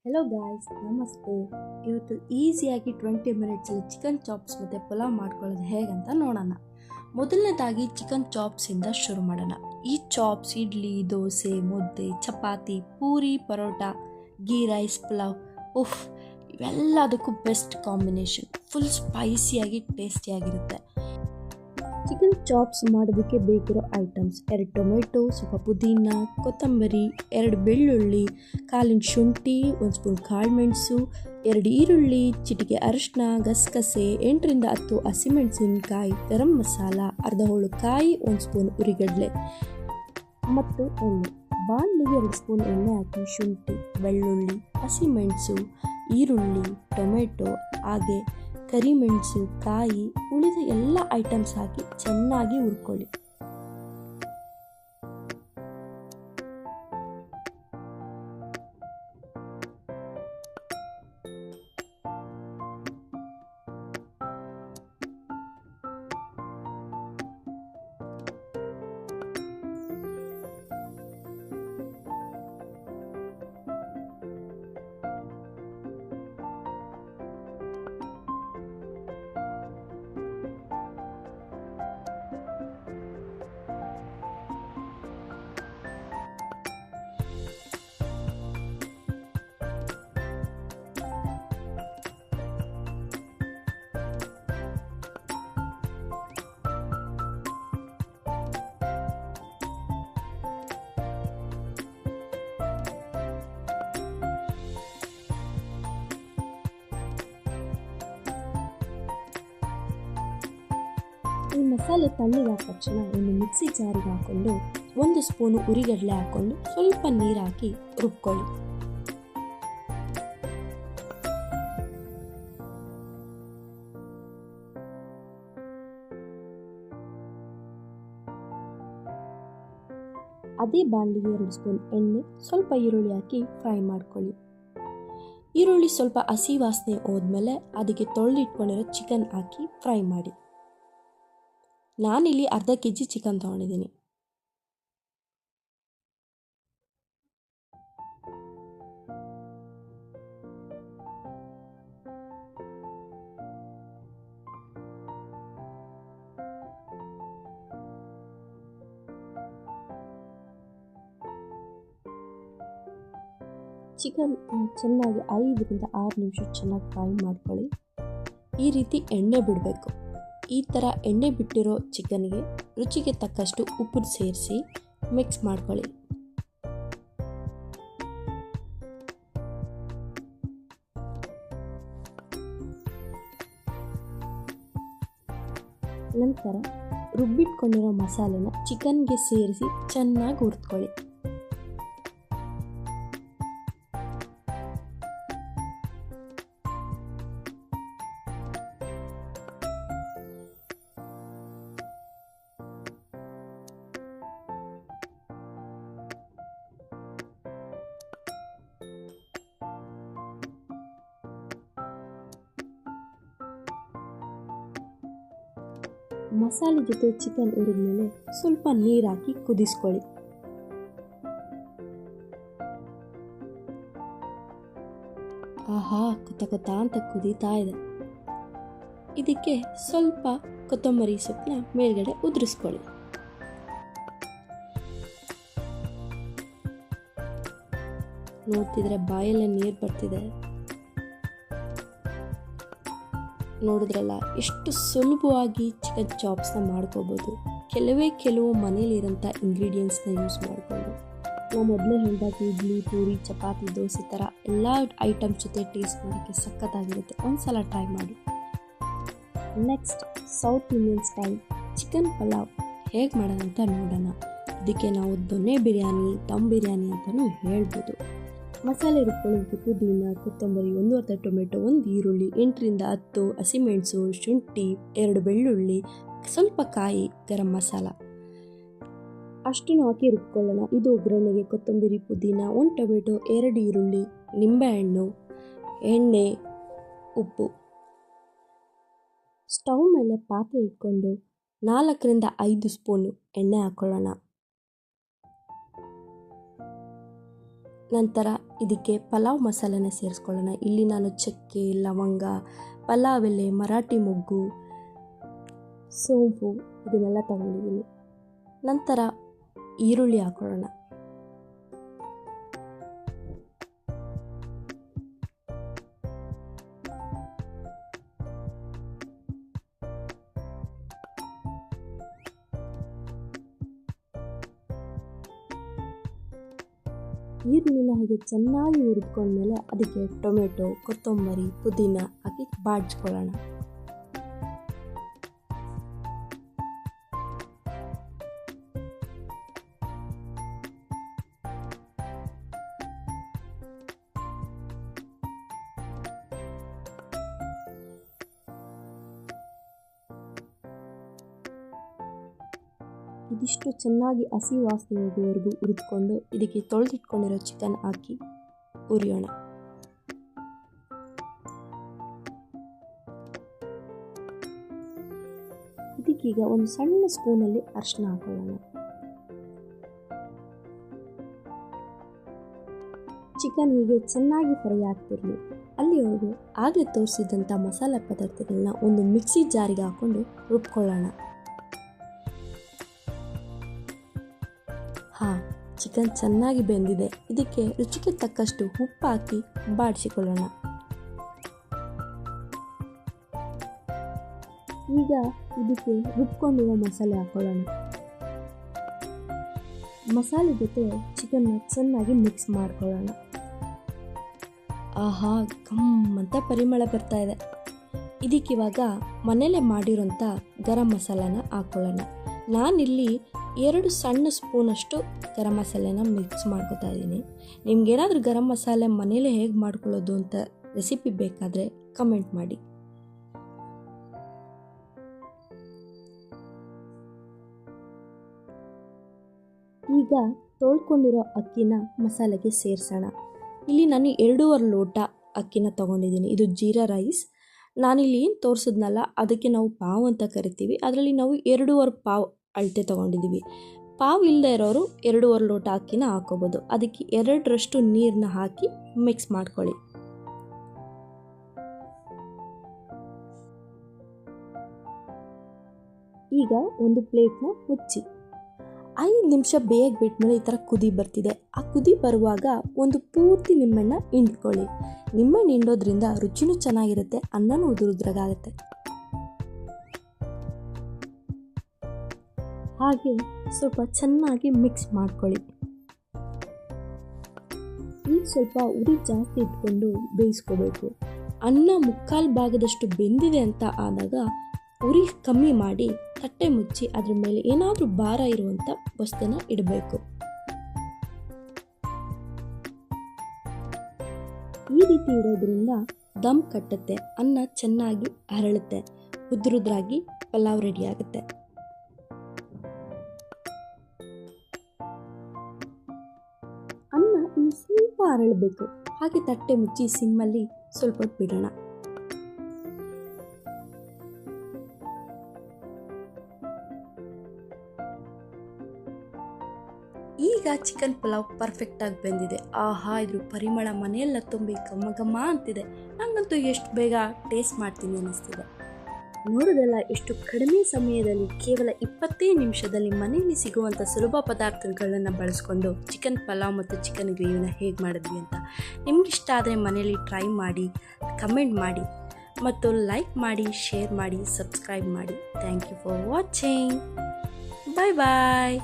Hello guys, ನಮಸ್ತೆ. ಇವತ್ತು ಈಸಿಯಾಗಿ 20 ಮಿನಿಟ್ಸಲ್ಲಿ ಚಿಕನ್ ಚಾಪ್ಸ್ ಮತ್ತು ಪಲಾವ್ ಮಾಡ್ಕೊಳ್ಳೋದು ಹೇಗಂತ ನೋಡೋಣ. ಮೊದಲನೇದಾಗಿ ಚಿಕನ್ ಚಾಪ್ಸಿಂದ ಶುರು ಮಾಡೋಣ. ಈ ಚಾಪ್ಸ್ ಇಡ್ಲಿ, ದೋಸೆ, ಮುದ್ದೆ, ಚಪಾತಿ, ಪೂರಿ, ಪರೋಟ, ಗೀ ರೈಸ್, ಪಲಾವ್, ಉಫ್, ಇವೆಲ್ಲದಕ್ಕೂ ಬೆಸ್ಟ್ ಕಾಂಬಿನೇಷನ್. ಫುಲ್ ಸ್ಪೈಸಿಯಾಗಿ ಟೇಸ್ಟಿಯಾಗಿರುತ್ತೆ. ಚಿಕನ್ ಚಾಪ್ಸ್ ಮಾಡೋದಕ್ಕೆ ಬೇಕಿರೋ ಐಟಮ್ಸ್: 2 ಟೊಮೆಟೊ, ಸ್ವಲ್ಪ ಪುದೀನ, ಕೊತ್ತಂಬರಿ, 2 ಬೆಳ್ಳುಳ್ಳಿ, ಕಾಲಿನ ಶುಂಠಿ, 1 ಸ್ಪೂನ್ ಕಾಳುಮೆಣಸು, 2 ಈರುಳ್ಳಿ, ಚಿಟಿಕೆ ಅರಿಶಿನ, ಗಸಗಸೆ, 8ರಿಂದ 10 ಹಸಿಮೆಣಸಿನಕಾಯಿ, ಗರಂ ಮಸಾಲ, ಅರ್ಧ ಹೋಳು ಕಾಯಿ, 1 ಸ್ಪೂನ್ ಉರಿಗಡಲೆ ಮತ್ತು ಎಣ್ಣೆ. ಬಾಣಲಿಗೆ 2 ಸ್ಪೂನ್ ಎಣ್ಣೆ ಹಾಕಿ ಶುಂಠಿ, ಬೆಳ್ಳುಳ್ಳಿ, ಹಸಿಮೆಣಸು, ಈರುಳ್ಳಿ, ಟೊಮೆಟೊ ಹಾಗೆ ಕರಿಮೆಣಸು, ಕಾಯಿ, ಉಳಿದ ಎಲ್ಲ ಐಟಮ್ಸ್ ಹಾಕಿ ಚೆನ್ನಾಗಿ ಹುರ್ಕೊಳ್ಳಿ. ಈ ಮಸಾಲೆ ತಣ್ಣಗಾದ ತಕ್ಷಣ ಒಂದು ಮಿಕ್ಸಿ ಜಾರಿಗೆ ಹಾಕ್ಕೊಂಡು 1 ಸ್ಪೂನು ಉರಿಗಡಲೆ ಹಾಕ್ಕೊಂಡು ಸ್ವಲ್ಪ ನೀರು ಹಾಕಿ ರುಬ್ಕೊಳ್ಳಿ. ಅದೇ ಬಾಣಲಿಗೆ 2 ಸ್ಪೂನ್ ಎಣ್ಣೆ, ಸ್ವಲ್ಪ ಈರುಳ್ಳಿ ಹಾಕಿ ಫ್ರೈ ಮಾಡ್ಕೊಳ್ಳಿ. ಈರುಳ್ಳಿ ಸ್ವಲ್ಪ ಹಸಿ ವಾಸನೆ ಹೋದ್ಮೇಲೆ ಅದಕ್ಕೆ ತೊಳೆದಿಟ್ಕೊಂಡಿರೋ ಚಿಕನ್ ಹಾಕಿ ಫ್ರೈ ಮಾಡಿ. ನಾನಿಲ್ಲಿ ಅರ್ಧ ಕೆಜಿ ಚಿಕನ್ ತೊಗೊಂಡಿದ್ದೀನಿ. ಚಿಕನ್ ಚೆನ್ನಾಗಿ 5ರಿಂದ 6 ನಿಮಿಷ ಚೆನ್ನಾಗಿ ಫ್ರೈ ಮಾಡ್ಕೊಳ್ಳಿ. ಈ ರೀತಿ ಎಣ್ಣೆ ಬಿಡಬೇಕು. ಈ ಥರ ಎಣ್ಣೆ ಬಿಟ್ಟಿರೋ ಚಿಕನ್ಗೆ ರುಚಿಗೆ ತಕ್ಕಷ್ಟು ಉಪ್ಪು ಸೇರಿಸಿ ಮಿಕ್ಸ್ ಮಾಡ್ಕೊಳ್ಳಿ. ನಂತರ ರುಬ್ಬಿಟ್ಕೊಂಡಿರೋ ಮಸಾಲೆನ ಚಿಕನ್ಗೆ ಸೇರಿಸಿ ಚೆನ್ನಾಗಿ ಹುರಿದ್ಕೊಳ್ಳಿ. ಮಸಾಲೆ ಜೊತೆ ಚಿಕನ್ ಹುರಿದ್ಮೇಲೆ ಸ್ವಲ್ಪ ನೀರು ಹಾಕಿ ಕುದಿಸ್ಕೊಳ್ಳಿ. ಆಹಾ, ಕೊತ ಅಂತ ಕುದೀತಾ ಇದೆ. ಇದಕ್ಕೆ ಸ್ವಲ್ಪ ಕೊತ್ತಂಬರಿ ಸೊಪ್ಪನ್ನ ಮೇಲ್ಗಡೆ ಉದುರಿಸ್ಕೊಳ್ಳಿ. ನೋಡ್ತಿದ್ರೆ ಬಾಯಲ್ಲೇ ನೀರು ಬರ್ತಿದೆ. ನೋಡಿದ್ರಲ್ಲ, ಎಷ್ಟು ಸುಲಭವಾಗಿ ಚಿಕನ್ ಚಾಪ್ಸ್ನ ಮಾಡ್ಕೋಬೋದು. ಕೆಲವು ಮನೇಲಿರೋಂಥ ಇಂಗ್ರೀಡಿಯೆಂಟ್ಸ್ನ ಯೂಸ್ ಮಾಡಿಕೊಂಡು. ನಾವು ಮೊದಲೇ ಹೇಳಿದಾಗ ಇಡ್ಲಿ, ಪೂರಿ, ಚಪಾತಿ, ದೋಸೆ ಥರ ಎಲ್ಲ ಐಟಮ್ಸ್ ಜೊತೆ ಟೇಸ್ಟ್ ಮಾಡೋಕ್ಕೆ ಸಖತ್ತಾಗಿರುತ್ತೆ. ಒಂದ್ಸಲ ಟ್ರೈ ಮಾಡಿ. Next, south Indian style chicken pulao ಹೇಗೆ ಮಾಡೋಣ ಅಂತ ನೋಡೋಣ. ಇದಕ್ಕೆ ನಾವು ದೊನ್ನೆ ಬಿರಿಯಾನಿ, ದಮ್ ಬಿರಿಯಾನಿ ಅಂತಲೂ ಹೇಳ್ಬೋದು. ಮಸಾಲೆ ರುಬ್ಕೊಳ್ಳೋದಕ್ಕೆ ಪುದೀನ, ಕೊತ್ತಂಬರಿ, 1 ಅರ್ಧ ಟೊಮೆಟೊ, 1 ಈರುಳ್ಳಿ, 8ರಿಂದ 10 ಹಸಿಮೆಣಸು, ಶುಂಠಿ, 2 ಬೆಳ್ಳುಳ್ಳಿ, ಸ್ವಲ್ಪ ಕಾಯಿ, ಗರಂ ಮಸಾಲ ಅಷ್ಟನ್ನು ಹಾಕಿ ರುಬ್ಕೊಳ್ಳೋಣ. ಇದು ಒಗ್ಗರಣೆಗೆ ಕೊತ್ತಂಬರಿ, ಪುದೀನ, 1 ಟೊಮೆಟೊ, 2 ಈರುಳ್ಳಿ, ನಿಂಬೆಹಣ್ಣು, ಎಣ್ಣೆ, ಉಪ್ಪು. ಸ್ಟವ್ ಮೇಲೆ ಪಾತ್ರೆ ಇಟ್ಕೊಂಡು 4ರಿಂದ 5 ಸ್ಪೂನು ಎಣ್ಣೆ ಹಾಕ್ಕೊಳ್ಳೋಣ. ನಂತರ ಇದಕ್ಕೆ ಪಲಾವ್ ಮಸಾಲೆನ ಸೇರಿಸ್ಕೊಳ್ಳೋಣ. ಇಲ್ಲಿ ನಾನು ಚಕ್ಕೆ, ಲವಂಗ, ಪಲಾವ್ ಎಲೆ, ಮರಾಠಿ ಮೊಗ್ಗು, ಸೋಂಪು ಇದನ್ನೆಲ್ಲ ತಗೊಂಡಿದ್ದೀನಿ. ನಂತರ ಈರುಳ್ಳಿ ಹಾಕೊಳ್ಳೋಣ. ಈರುಳ್ಳಿನ ಹಾಗೆ ಚೆನ್ನಾಗಿ ಹುರಿದ್ಕೊಂಡ್ಮೇಲೆ ಅದಕ್ಕೆ ಟೊಮೆಟೊ, ಕೊತ್ತಂಬರಿ, ಪುದೀನ ಹಾಕಿ ಬಾಡಿಸ್ಕೊಳ್ಳೋಣ. ಇದಿಷ್ಟು ಚೆನ್ನಾಗಿ ಹಸಿ ವಾಸನೆ ಹೋಗುವವರೆಗೂ ಹುರಿದುಕೊಂಡು ಇದಕ್ಕೆ ತೊಳೆದಿಟ್ಕೊಂಡಿರೋ ಚಿಕನ್ ಹಾಕಿ ಹುರಿಯೋಣ. ಇದಕ್ಕೀಗ ಒಂದು ಸಣ್ಣ ಸ್ಪೂನಲ್ಲಿ ಅರಿಶಿನ ಹಾಕೊಳ್ಳೋಣ. ಚಿಕನ್ ಹೀಗೆ ಚೆನ್ನಾಗಿ ಫ್ರೈ ಆಗ್ತಿರಲಿ ಅಲ್ಲಿವರೆಗೂ ಆಗಲೇ ತೋರಿಸಿದಂಥ ಮಸಾಲೆ ಪದಾರ್ಥಗಳನ್ನ ಒಂದು ಮಿಕ್ಸಿ ಜಾರಿಗೆ ಹಾಕ್ಕೊಂಡು ರುಬ್ಕೊಳ್ಳೋಣ. ಚಿಕನ್ ಚೆನ್ನಾಗಿ ಬೆಂದಿದೆ. ಇದಕ್ಕೆ ರುಚಿಗೆ ತಕ್ಕಷ್ಟು ಉಪ್ಪು ಹಾಕಿ ಬಾಡಿಸಿಕೊಳ್ಳೋಣ. ಈಗ ಇದಕ್ಕೆ ರುಬ್ಕೊಂಡಿರೋ ಮಸಾಲೆ ಹಾಕೊಳ್ಳೋಣ. ಮಸಾಲೆ ಜೊತೆ ಚಿಕನ್ನ ಚೆನ್ನಾಗಿ ಮಿಕ್ಸ್ ಮಾಡ್ಕೊಳ್ಳೋಣ. ಆಹಾ, ಘಮ್ ಅಂತ ಪರಿಮಳ ಬರ್ತಾ ಇದೆ. ಇದಕ್ಕಿವಾಗ ಮನೇಲೆ ಮಾಡಿರೋಂಥ ಗರಂ ಮಸಾಲಾನ ಹಾಕ್ಕೊಳ್ಳೋಣ. ನಾನಿಲ್ಲಿ 2 ಸಣ್ಣ ಸ್ಪೂನಷ್ಟು ಗರಂ ಮಸಾಲೆನ ಮಿಕ್ಸ್ ಮಾಡ್ಕೊತಾ ಇದ್ದೀನಿ. ನಿಮ್ಗೇನಾದರೂ ಗರಂ ಮಸಾಲೆ ಮನೇಲೆ ಹೇಗೆ ಮಾಡ್ಕೊಳ್ಳೋದು ಅಂತ ರೆಸಿಪಿ ಬೇಕಾದರೆ ಕಮೆಂಟ್ ಮಾಡಿ. ಈಗ ತೊಳ್ಕೊಂಡಿರೋ ಅಕ್ಕಿನ ಮಸಾಲೆಗೆ ಸೇರಿಸೋಣ. ಇಲ್ಲಿ ನಾನು 2.5 ಲೋಟ ಅಕ್ಕಿನ ತೊಗೊಂಡಿದ್ದೀನಿ. ಇದು ಜೀರಾ ರೈಸ್. ನಾನಿಲ್ಲಿ ಏನು ತೋರಿಸಿದ್ನಲ್ಲ ಅದಕ್ಕೆ ನಾವು ಪಾವ್ ಅಂತ ಕರಿತೀವಿ. ಅದರಲ್ಲಿ ನಾವು 2.5 ಪಾವ್ ಅಳತೆ ತೊಗೊಂಡಿದ್ದೀವಿ. ಪಾವ್ ಇಲ್ಲದೆ ಇರೋರು 2.5 ಲೋಟ ಅಕ್ಕಿನ ಹಾಕೋಬೋದು. ಅದಕ್ಕೆ 2ರಷ್ಟು ನೀರನ್ನ ಹಾಕಿ ಮಿಕ್ಸ್ ಮಾಡ್ಕೊಳ್ಳಿ. ಈಗ ಒಂದು ಪ್ಲೇಟ್ನ ಮುಚ್ಚಿ 5 ನಿಮಿಷ ಬೇಗ ಬಿಟ್ಮೇಲೆ ಈ ಥರ ಕುದಿ ಬರ್ತಿದೆ. ಆ ಕುದಿ ಬರುವಾಗ ಒಂದು ಪೂರ್ತಿ ನಿಂಬೆಹಣ್ಣ ಹಿಂಡ್ಕೊಳ್ಳಿ. ನಿಂಬೆಹಣ್ಣು ಹಿಂಡೋದ್ರಿಂದ ರುಚಿನೂ ಚೆನ್ನಾಗಿರುತ್ತೆ, ಅನ್ನನೂ ಉದುರುದ್ರಾಗುತ್ತೆ. ಹಾಗೆ ಸ್ವಲ್ಪ ಚೆನ್ನಾಗಿ ಮಿಕ್ಸ್ ಮಾಡ್ಕೊಳ್ಳಿ. ಈಗ ಸ್ವಲ್ಪ ಉರಿ ಜಾಸ್ತಿ ಇಟ್ಕೊಂಡು ಬೇಯಿಸ್ಕೋಬೇಕು. ಅನ್ನ 3/4 ಭಾಗದಷ್ಟು ಬೆಂದಿದೆ ಅಂತ ಆದಾಗ ಉರಿ ಕಮ್ಮಿ ಮಾಡಿ ತಟ್ಟೆ ಮುಚ್ಚಿ ಅದ್ರ ಮೇಲೆ ಏನಾದರೂ ಭಾರ ಇರುವಂಥ ವಸ್ತುನ ಇಡಬೇಕು. ಈ ರೀತಿ ಇಡೋದ್ರಿಂದ ದಮ್ ಕಟ್ಟುತ್ತೆ, ಅನ್ನ ಚೆನ್ನಾಗಿ ಅರಳುತ್ತೆ, ಉದ್ರುದ್ರಾಗಿ ಪಲಾವ್ ರೆಡಿ ಆಗುತ್ತೆ. ಅನ್ನ ಇನ್ನು ಸ್ವಲ್ಪ ಅರಳಬೇಕು. ಹಾಗೆ ತಟ್ಟೆ ಮುಚ್ಚಿ ಸಿಮ್ಮಲ್ಲಿ ಸ್ವಲ್ಪ ಹೊತ್ತು ಬಿಡೋಣ. ಈಗ ಚಿಕನ್ ಪಲಾವ್ ಪರ್ಫೆಕ್ಟಾಗಿ ಬೆಂದಿದೆ. ಆಹಾ, ಇದ್ರ ಪರಿಮಳ ಮನೆಯೆಲ್ಲ ತುಂಬಿ ಘಮ ಘಮ ಅಂತಿದೆ. ನಂಗಂತೂ ಎಷ್ಟು ಬೇಗ ಟೇಸ್ಟ್ ಮಾಡ್ತೀನಿ ಅನ್ನಿಸ್ತಿದೆ. ನೋಡೋದಲ್ಲ, ಎಷ್ಟು ಕಡಿಮೆ ಸಮಯದಲ್ಲಿ ಕೇವಲ 25 ನಿಮಿಷದಲ್ಲಿ ಮನೆಯಲ್ಲಿ ಸಿಗುವಂಥ ಸುಲಭ ಪದಾರ್ಥಗಳನ್ನು ಬಳಸ್ಕೊಂಡು ಚಿಕನ್ ಪಲಾವ್ ಮತ್ತು ಚಿಕನ್ ಗ್ರೇವಿನ ಹೇಗೆ ಮಾಡಿದ್ವಿ ಅಂತ. ನಿಮ್ಗಿಷ್ಟ ಆದರೆ ಮನೆಯಲ್ಲಿ ಟ್ರೈ ಮಾಡಿ, ಕಮೆಂಟ್ ಮಾಡಿ ಮತ್ತು ಲೈಕ್ ಮಾಡಿ, ಶೇರ್ ಮಾಡಿ, ಸಬ್ಸ್ಕ್ರೈಬ್ ಮಾಡಿ. Thank you for watching. Bye bye.